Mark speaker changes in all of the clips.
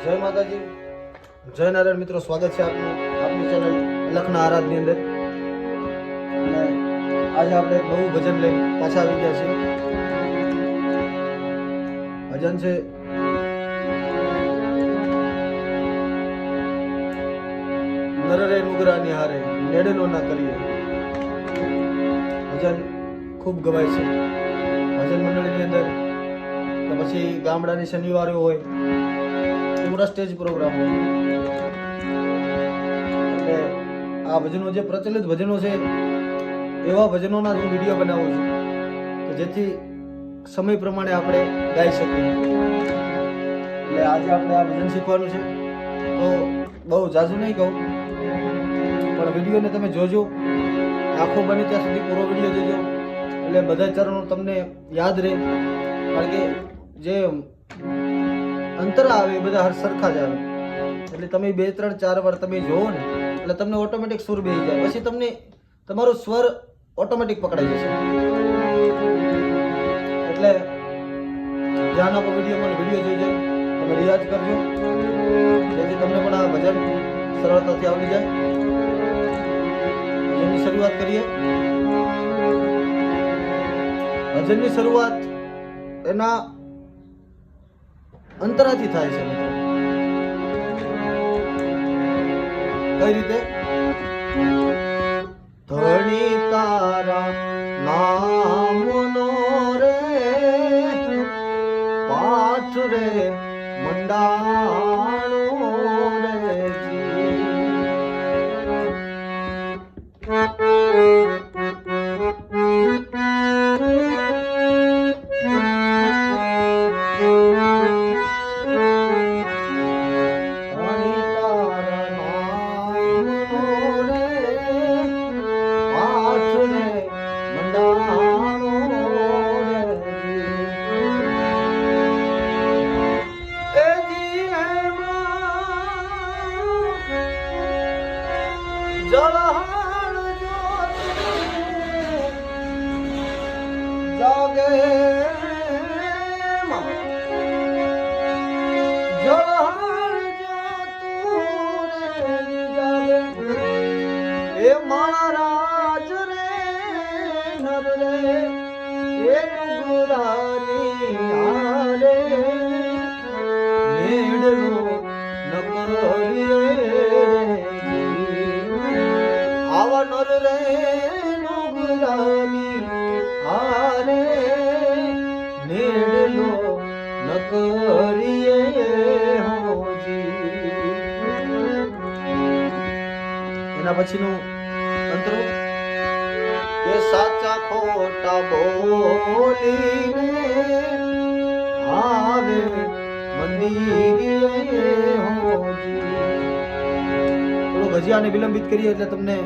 Speaker 1: જય માતાજી, જય નારાયણ મિત્રો, સ્વાગત છે આપનું આપની ચેનલ લખના આરાધની અંદર। અને આજે આપણે નવું ભજન લઈને પાછા આવી ગયા છીએ। ભજન છે નરરે નુગરા નિહારે નેડનો ના કરીએ। ભજન ખૂબ ગવાય છે ભજન મંડળની અંદર, કે પછી ગામડાની શનિવારે હોય, પૂરા સ્ટેજ પ્રોગ્રામ હોય। એટલે આ ભજનો જે પ્રચલિત ભજનો છે એવા ભજનોના હું વિડીયો બનાવું છું કે જેથી સમય પ્રમાણે આપણે ગાઈ શકીએ। એટલે આજે આપણે આ ભજન શીખવાનું છે, તો બહુ ઝાઝું નહીં કહું, પણ વિડીયોને તમે જોજો, આખો બને ત્યાં સુધી પૂરો વિડીયો જોજો, એટલે બધા ચરણો તમને યાદ રહે। કારણ કે જે અંતર આવે એ બધા સરખા જ આવે, એટલે તમે 2, 3, 4 વાર તમે જોવો ને એટલે તમને ઓટોમેટિક સુર બેસી જાય, પછી તમને તમારો સ્વર ઓટોમેટિક પકડાઈ જશે। એટલે ધ્યાન આપો વિડીયોમાં, વિડીયો જોઈ જાય, તમે રિયાઝ કરજો, જેથી તમને પણ આ ભજન સરળતાથી આવડી જાય। ભજનની શરૂઆત કરીએ। ભજનની શરૂઆત એના અંતરાથી થાય છે મિત્રો। કઈ રીતે? ધણી તારા નામનો રે પાઠ રે મંડાણો રે મહારાજ રે નર રે એ નુગરાની હારે નેડનો નકરીએ આવા નર રે નુગરાની હારે નેડનો નકરીએ હોજી। એના પછીનું અંતરો કે સાચા ખોટા બોલીને આવે મંદિરે હોજી। થોડું ભજીયાને વિલંબિત કરીએ એટલે તમને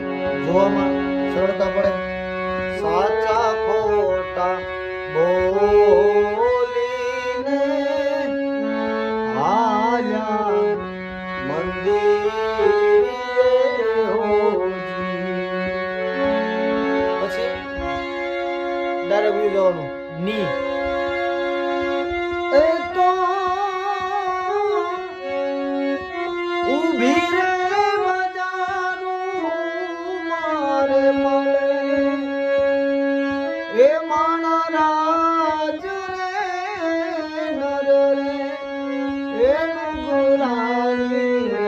Speaker 1: જોવામાં સરળતા પડે। સાચા ખોટા બોલીને આયા મંદિરે ડાયરેક્ટ જવાનું ની એ તો ઊભી રે બજારું મારે મળે એ મહારાજ રે નર રે એ નુગરાની